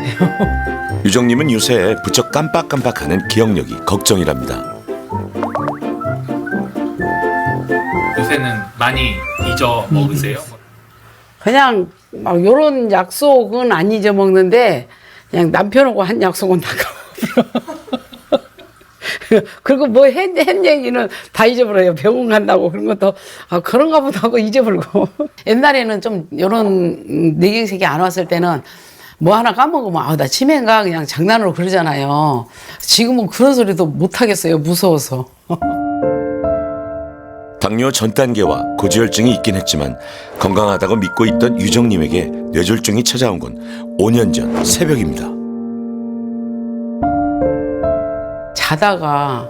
않으세요. 유정님은 요새 부쩍 깜빡깜빡하는 기억력이 걱정이랍니다. 요새는 많이 잊어먹으세요? 그냥 막 요런 약속은 안 잊어먹는데 그냥 남편하고 한 약속은 다 까먹어요. 그리고 뭐 한 얘기는 다 잊어버려요. 병원 간다고 그런 것도 그런가 보다 하고 잊어버리고. 옛날에는 좀 요런 뇌경색이 안 왔을 때는 뭐 하나 까먹으면 나 치매인가 그냥 장난으로 그러잖아요. 지금은 그런 소리도 못 하겠어요. 무서워서. 당뇨 전 단계와 고지혈증이 있긴 했지만 건강하다고 믿고 있던 유정님에게 뇌졸중이 찾아온 건 5년 전 새벽입니다. 자다가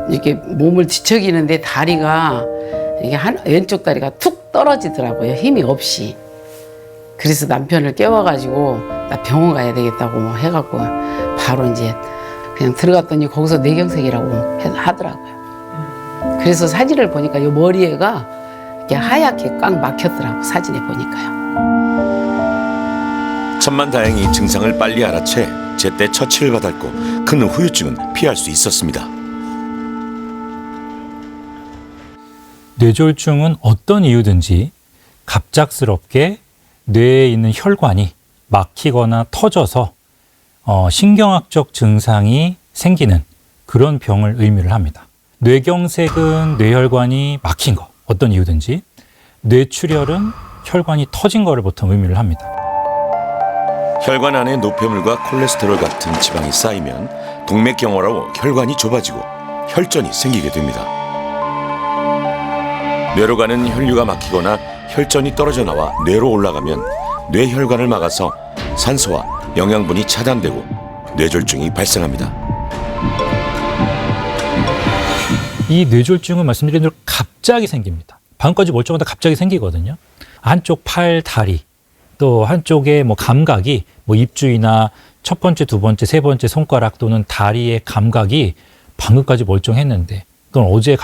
이렇게 몸을 뒤척이는데 다리가 이게 왼쪽 다리가 툭 떨어지더라고요. 힘이 없이. 그래서 남편을 깨워가지고 나 병원 가야 되겠다고 뭐 해갖고 바로 이제 그냥 들어갔더니 거기서 뇌경색이라고 하더라고요. 그래서 사진을 보니까 이 머리에가 이렇게 하얗게 꽉 막혔더라고 사진에 보니까요. 천만다행히 증상을 빨리 알아채 제때 처치를 받았고 큰 후유증은 피할 수 있었습니다. 뇌졸중은 어떤 이유든지 갑작스럽게 뇌에 있는 혈관이 막히거나 터져서 신경학적 증상이 생기는 그런 병을 의미를 합니다. 뇌경색은 뇌혈관이 막힌 거, 어떤 이유든지, 뇌출혈은 혈관이 터진 거를 보통 의미를 합니다. 혈관 안에 노폐물과 콜레스테롤 같은 지방이 쌓이면 동맥경화로 혈관이 좁아지고 혈전이 생기게 됩니다. 뇌로 가는 혈류가 막히거나 혈전이 떨어져 나와 뇌로 올라가면 뇌혈관을 막아서 산소와 영양분이 차단되고 뇌졸중이 발생합니다. 이 뇌졸중은 말씀드린 대로 갑자기 생깁니다. 방금까지 멀쩡하다 갑자기 생기거든요. 한쪽 팔, 다리, 또 한쪽의 감각이 입주위나 첫 번째, 두 번째, 세 번째 손가락 또는 다리의 감각이 방금까지 멀쩡했는데 그건 어제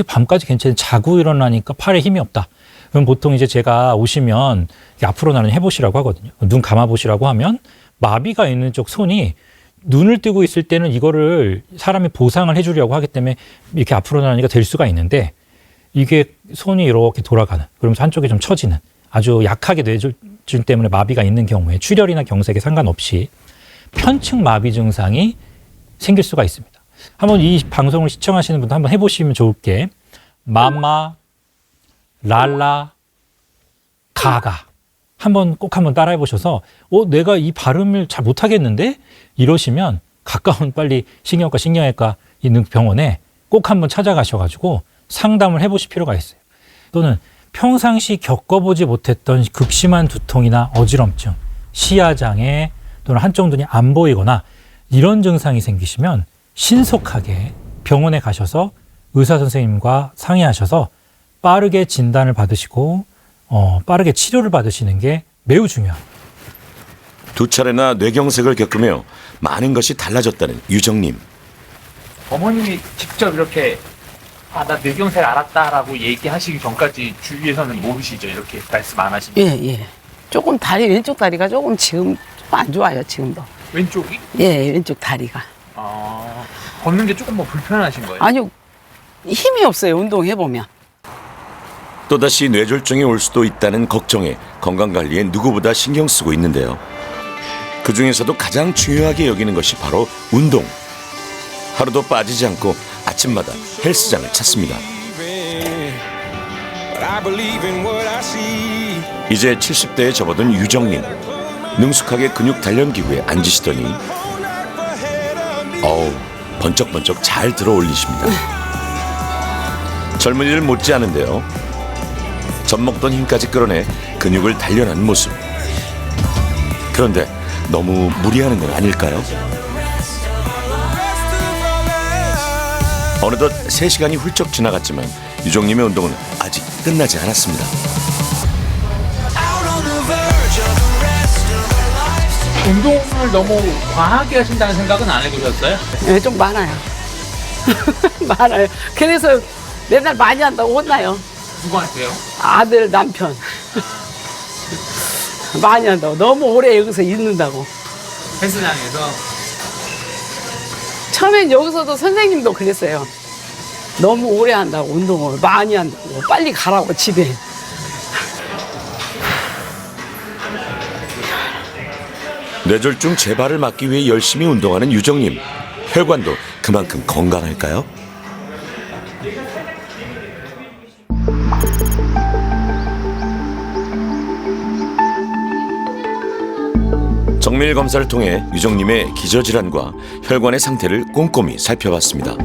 밤까지 괜찮은데 자고 일어나니까 팔에 힘이 없다. 그럼 보통 이제 제가 오시면 앞으로 나는 해보시라고 하거든요. 눈 감아보시라고 하면 마비가 있는 쪽 손이 눈을 뜨고 있을 때는 이거를 사람이 보상을 해주려고 하기 때문에 이렇게 앞으로 나니까 될 수가 있는데 이게 손이 이렇게 돌아가는, 그러면서 한쪽이 좀 처지는 아주 약하게 뇌졸중 때문에 마비가 있는 경우에 출혈이나 경색에 상관없이 편측 마비 증상이 생길 수가 있습니다. 한번 이 방송을 시청하시는 분들 한번 해보시면 좋을 게 마마, 랄라, 가가 꼭 한번 따라해 보셔서 내가 이 발음을 잘 못하겠는데 이러시면 가까운 빨리 신경외과 있는 병원에 꼭 한번 찾아가셔가지고 상담을 해보실 필요가 있어요. 또는 평상시 겪어보지 못했던 극심한 두통이나 어지럼증, 시야장애 또는 한쪽 눈이 안 보이거나 이런 증상이 생기시면 신속하게 병원에 가셔서 의사 선생님과 상의하셔서 빠르게 진단을 받으시고 빠르게 치료를 받으시는 게 매우 중요합니다. 2차례나 뇌경색을 겪으며 많은 것이 달라졌다는 유정님. 어머님이 직접 이렇게 나 뇌경색 알았다라고 얘기하시기 전까지 주위에서는 모르시죠? 이렇게 말씀 안 하시면. 예. 조금 왼쪽 다리가 조금 지금 좀 안 좋아요, 지금도. 왼쪽이? 예, 왼쪽 다리가. 걷는 게 조금 불편하신 거예요? 아니요, 힘이 없어요, 운동해보면. 또다시 뇌졸중이 올 수도 있다는 걱정에 건강관리에 누구보다 신경 쓰고 있는데요. 그중에서도 가장 중요하게 여기는 것이 바로 운동. 하루도 빠지지 않고 아침마다 헬스장을 찾습니다. 이제 70대에 접어든 유정님. 능숙하게 근육 단련 기구에 앉으시더니 번쩍번쩍 잘 들어 올리십니다. 젊은이를 못지않은데요. 젖먹던 힘까지 끌어내 근육을 단련한 모습. 그런데 너무 무리하는 건 아닐까요? 어느덧 3시간이 훌쩍 지나갔지만 유정님의 운동은 아직 끝나지 않았습니다. 운동을 너무 과하게 하신다는 생각은 안 해보셨어요? 네, 좀 많아요. 많아요. 그래서 맨날 많이 한다고 혼나요. 누구한테요? 아들, 남편. 많이 한다고. 너무 오래 여기서 있는다고. 헬스장에서 처음엔 여기서도 선생님도 그랬어요. 너무 오래 한다고, 운동을 많이 한다고. 빨리 가라고, 집에. 뇌졸중 재발을 막기 위해 열심히 운동하는 유정님. 혈관도 그만큼 건강할까요? 정밀 검사를 통해 유정님의 기저질환과 혈관의 상태를 꼼꼼히 살펴봤습니다.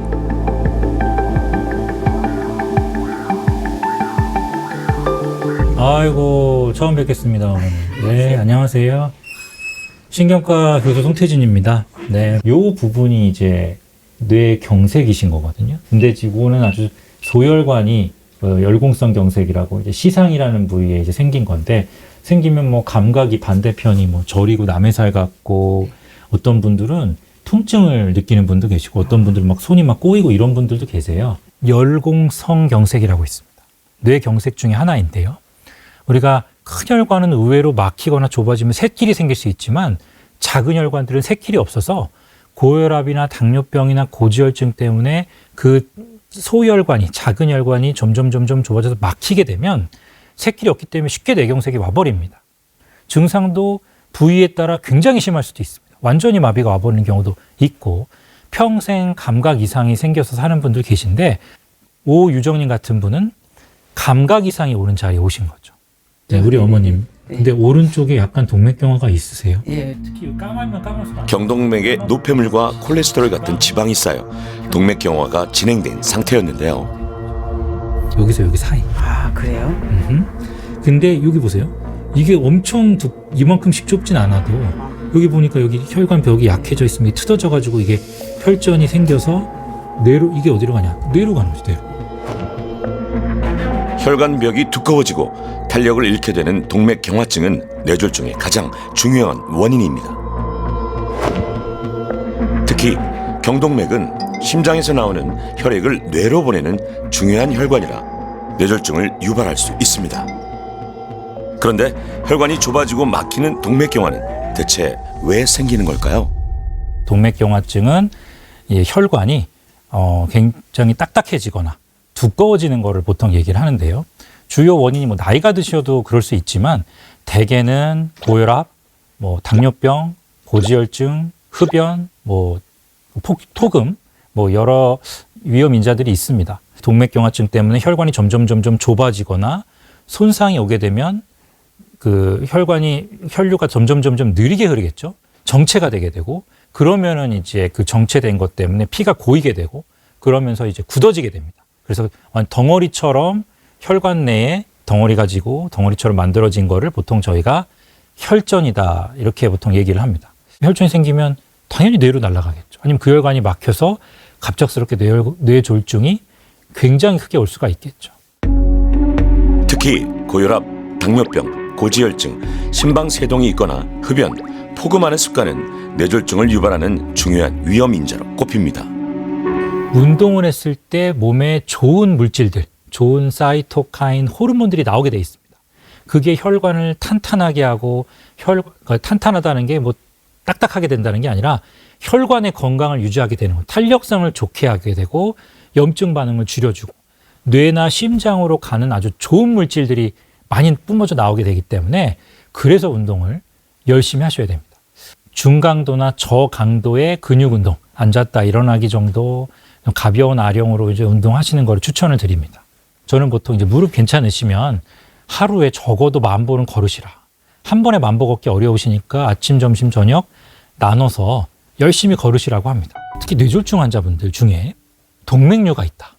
아이고, 처음 뵙겠습니다, 어머니. 네, 안녕하세요. 신경과 교수 송태진입니다. 네, 요 부분이 이제 뇌경색이신 거거든요. 근데 지금은 아주 소혈관이 열공성 경색이라고 이제 시상이라는 부위에 이제 생긴 건데, 생기면 뭐 감각이 반대편이 뭐 저리고 남의 살 같고, 어떤 분들은 통증을 느끼는 분도 계시고, 어떤 분들은 막 손이 막 꼬이고 이런 분들도 계세요. 열공성 경색이라고 있습니다. 뇌경색 중에 하나인데요. 우리가 큰 혈관은 의외로 막히거나 좁아지면 샛길이 생길 수 있지만 작은 혈관들은 샛길이 없어서 고혈압이나 당뇨병이나 고지혈증 때문에 그 소혈관이, 작은 혈관이 점점 좁아져서 막히게 되면 샛길이 없기 때문에 쉽게 뇌경색이 와버립니다. 증상도 부위에 따라 굉장히 심할 수도 있습니다. 완전히 마비가 와버리는 경우도 있고 평생 감각 이상이 생겨서 사는 분들 계신데 오유정님 같은 분은 감각 이상이 오는 자리에 오신 거죠. 네, 우리 어머님. 근데 오른쪽에 약간 동맥경화가 있으세요? 예. 특히 까마면 까만수가 경동맥에 노폐물과 콜레스테롤 같은 지방이 쌓여 동맥경화가 진행된 상태였는데요. 여기서 여기 사이. 아, 그래요? 근데 여기 보세요. 이게 엄청 이만큼씩 좁진 않아도 여기 보니까 여기 혈관 벽이 약해져 있으면 틀어져가지고 이게 혈전이 생겨서 뇌로, 이게 어디로 가냐? 뇌로 가는 거죠, 뇌로. 혈관벽이 두꺼워지고 탄력을 잃게 되는 동맥경화증은 뇌졸중의 가장 중요한 원인입니다. 특히 경동맥은 심장에서 나오는 혈액을 뇌로 보내는 중요한 혈관이라 뇌졸중을 유발할 수 있습니다. 그런데 혈관이 좁아지고 막히는 동맥경화는 대체 왜 생기는 걸까요? 동맥경화증은 이 혈관이 굉장히 딱딱해지거나 두꺼워지는 거를 보통 얘기를 하는데요. 주요 원인이 뭐 나이가 드셔도 그럴 수 있지만 대개는 고혈압, 뭐 당뇨병, 고지혈증, 흡연, 뭐 토금, 뭐 여러 위험 인자들이 있습니다. 동맥경화증 때문에 혈관이 점점 좁아지거나 손상이 오게 되면 그 혈류가 점점 느리게 흐르겠죠. 정체가 되게 되고 그러면은 이제 그 정체된 것 때문에 피가 고이게 되고 그러면서 이제 굳어지게 됩니다. 그래서 덩어리처럼 혈관 내에 덩어리 가지고 덩어리처럼 만들어진 거를 보통 저희가 혈전이다 이렇게 보통 얘기를 합니다. 혈전이 생기면 당연히 뇌로 날아가겠죠. 아니면 그 혈관이 막혀서 갑작스럽게 뇌졸중이 굉장히 크게 올 수가 있겠죠. 특히 고혈압, 당뇨병, 고지혈증, 심방세동이 있거나 흡연, 포금하는 습관은 뇌졸중을 유발하는 중요한 위험 인자로 꼽힙니다. 운동을 했을 때 몸에 좋은 물질들, 좋은 사이토카인, 호르몬들이 나오게 돼 있습니다. 그게 혈관을 탄탄하게 하고 탄탄하다는 게 뭐 딱딱하게 된다는 게 아니라 혈관의 건강을 유지하게 되는 거예요. 탄력성을 좋게 하게 되고 염증 반응을 줄여주고 뇌나 심장으로 가는 아주 좋은 물질들이 많이 뿜어져 나오게 되기 때문에 그래서 운동을 열심히 하셔야 됩니다. 중강도나 저강도의 근육 운동, 앉았다 일어나기 정도 가벼운 아령으로 이제 운동하시는 걸 추천을 드립니다. 저는 보통 이제 무릎 괜찮으시면 하루에 적어도 10,000보는 걸으시라. 한 번에 10,000보 걷기 어려우시니까 아침, 점심, 저녁 나눠서 열심히 걸으시라고 합니다. 특히 뇌졸중 환자분들 중에 동맥류가 있다.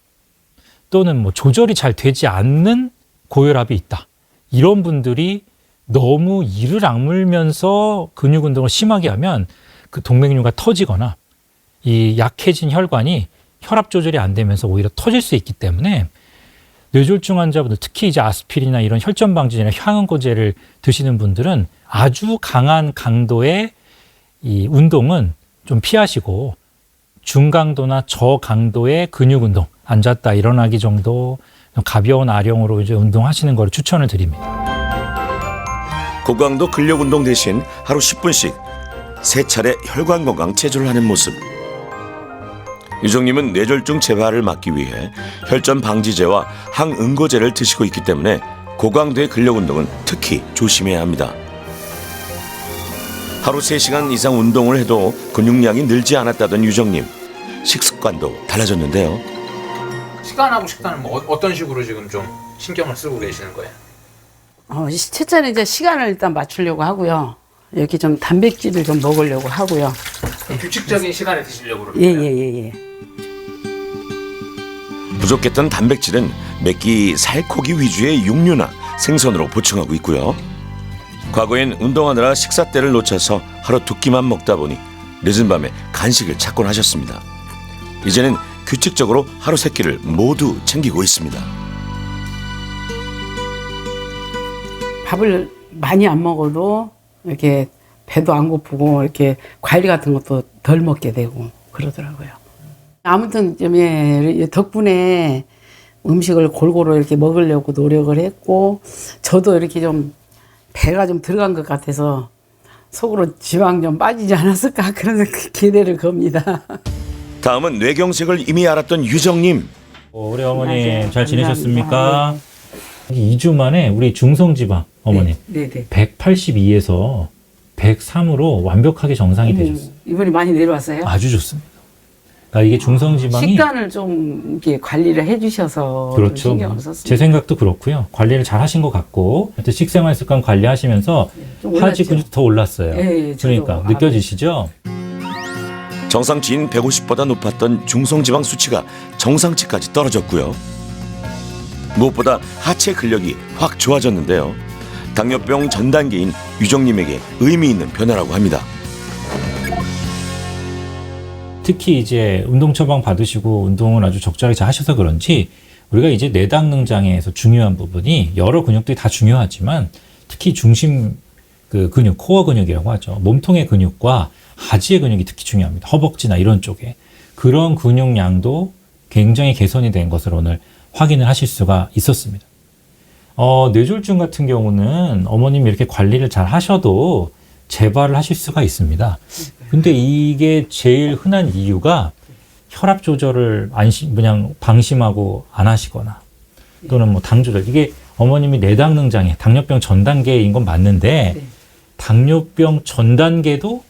또는 뭐 조절이 잘 되지 않는 고혈압이 있다. 이런 분들이 너무 이를 악물면서 근육 운동을 심하게 하면 그 동맥류가 터지거나 이 약해진 혈관이 혈압 조절이 안 되면서 오히려 터질 수 있기 때문에 뇌졸중 환자분들, 특히 이제 아스피린이나 이런 혈전 방지제나 향응고제를 드시는 분들은 아주 강한 강도의 이 운동은 좀 피하시고 중강도나 저강도의 근육 운동, 앉았다 일어나기 정도 가벼운 아령으로 이제 운동하시는 걸 추천을 드립니다. 고강도 근력 운동 대신 하루 10분씩 3차례 혈관 건강 체조를 하는 모습. 유정님은 뇌졸중 재발을 막기 위해 혈전 방지제와 항응고제를 드시고 있기 때문에 고강도의 근력 운동은 특히 조심해야 합니다. 하루 3시간 이상 운동을 해도 근육량이 늘지 않았다던 유정님. 식습관도 달라졌는데요. 시간하고 식단은 뭐 어떤 식으로 지금 좀 신경을 쓰고 계시는 거예요? 첫째는 이제 시간을 일단 맞추려고 하고요. 이렇게 좀 단백질을 좀 먹으려고 하고요. 규칙적인 시간에 드시려고 그러는 거예요? 예. 부족했던 단백질은 맵기 살코기 위주의 육류나 생선으로 보충하고 있고요. 과거엔 운동하느라 식사 때를 놓쳐서 하루 2끼만 먹다 보니 늦은 밤에 간식을 찾곤 하셨습니다. 이제는 규칙적으로 하루 3끼를 모두 챙기고 있습니다. 밥을 많이 안 먹어도 이렇게 배도 안 고프고 이렇게 과일 같은 것도 덜 먹게 되고 그러더라고요. 아무튼 좀 덕분에 음식을 골고루 이렇게 먹으려고 노력을 했고 저도 이렇게 좀 배가 좀 들어간 것 같아서 속으로 지방 좀 빠지지 않았을까 그런 기대를 겁니다. 다음은 뇌경색을 이미 알았던 유정님. 우리 어머니 안녕하세요. 잘 지내셨습니까? 감사합니다. 2주 만에 우리 중성지방 어머니 네. 182에서 103으로 완벽하게 정상이 되셨어요. 이번에 많이 내려왔어요? 아주 좋습니다. 그러니까 이게 중성지방이 식단을 좀 이렇게 관리를 해주셔서 좀 그렇죠. 신경을 썼습니다. 제 생각도 그렇고요. 관리를 잘 하신 것 같고 하여튼 식생활 습관 관리하시면서 좀 하지 올랐죠. 근육 더 올랐어요. 예, 저도 그러니까 느껴지시죠? 정상치인 150보다 높았던 중성지방 수치가 정상치까지 떨어졌고요. 무엇보다 하체 근력이 확 좋아졌는데요. 당뇨병 전 단계인 유정님에게 의미 있는 변화라고 합니다. 특히 이제 운동 처방 받으시고 운동을 아주 적절하게 잘 하셔서 그런지 우리가 이제 뇌당능 장애에서 중요한 부분이 여러 근육들이 다 중요하지만 특히 중심 그 근육, 코어 근육이라고 하죠. 몸통의 근육과 하지의 근육이 특히 중요합니다. 허벅지나 이런 쪽에. 그런 근육량도 굉장히 개선이 된 것을 오늘 확인을 하실 수가 있었습니다. 뇌졸중 같은 경우는 어머님이 이렇게 관리를 잘 하셔도 재발을 하실 수가 있습니다. 근데 이게 제일 흔한 이유가 혈압 조절을 그냥 방심하고 안 하시거나 또는 뭐 당 조절. 이게 어머님이 뇌당능 장애, 당뇨병 전 단계인 건 맞는데 네. 당뇨병 전 단계도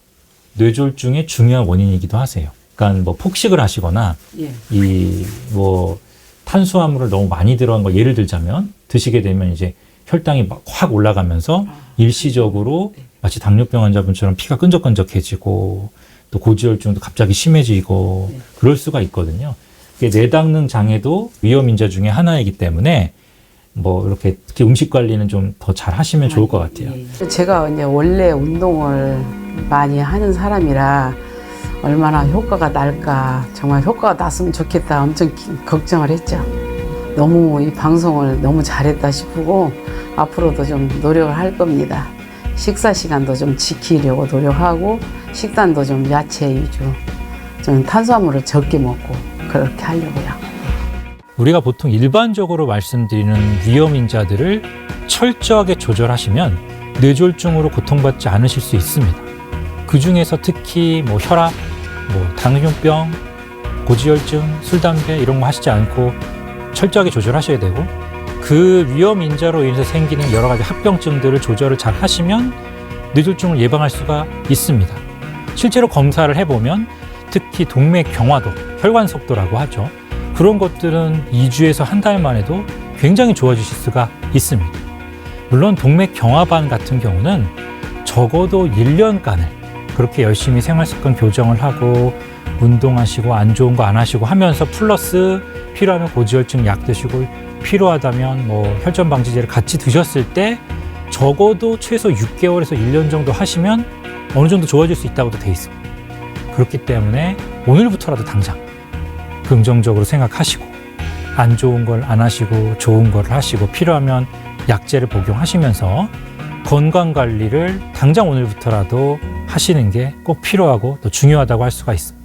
뇌졸중의 중요한 원인이기도 하세요. 그러니까 뭐 폭식을 하시거나 예. 이 뭐 탄수화물을 너무 많이 들어간 거 예를 들자면 드시게 되면 이제 혈당이 막 확 올라가면서 일시적으로 마치 당뇨병 환자분처럼 피가 끈적끈적해지고 또 고지혈증도 갑자기 심해지고 그럴 수가 있거든요. 이게 뇌당능 장애도 위험 인자 중에 하나이기 때문에 뭐 이렇게 특히 음식 관리는 좀 더 잘 하시면 좋을 것 같아요. 제가 이제 원래 운동을 많이 하는 사람이라 얼마나 효과가 날까 정말 효과가 났으면 좋겠다 엄청 걱정을 했죠. 너무 이 방송을 너무 잘했다 싶고 앞으로도 좀 노력을 할 겁니다. 식사 시간도 좀 지키려고 노력하고 식단도 좀 야채 위주 좀 탄수화물을 적게 먹고 그렇게 하려고요. 우리가 보통 일반적으로 말씀드리는 위험 인자들을 철저하게 조절하시면 뇌졸중으로 고통받지 않으실 수 있습니다. 그 중에서 특히 뭐 혈압, 뭐 당뇨병, 고지혈증, 술, 담배 이런 거 하시지 않고 철저하게 조절하셔야 되고 그 위험 인자로 인해서 생기는 여러 가지 합병증들을 조절을 잘 하시면 뇌졸중을 예방할 수가 있습니다. 실제로 검사를 해보면 특히 동맥 경화도, 혈관 속도라고 하죠. 그런 것들은 2주에서 한 달만 해도 굉장히 좋아지실 수가 있습니다. 물론 동맥 경화반 같은 경우는 적어도 1년간을 그렇게 열심히 생활습관 교정을 하고 운동하시고 안 좋은 거 안 하시고 하면서 플러스 필요하면 고지혈증 약 드시고 필요하다면 뭐 혈전 방지제를 같이 드셨을 때 적어도 최소 6개월에서 1년 정도 하시면 어느 정도 좋아질 수 있다고도 돼 있습니다. 그렇기 때문에 오늘부터라도 당장 긍정적으로 생각하시고 안 좋은 걸 안 하시고 좋은 걸 하시고 필요하면 약제를 복용하시면서 건강 관리를 당장 오늘부터라도 하시는 게 꼭 필요하고 또 중요하다고 할 수가 있습니다.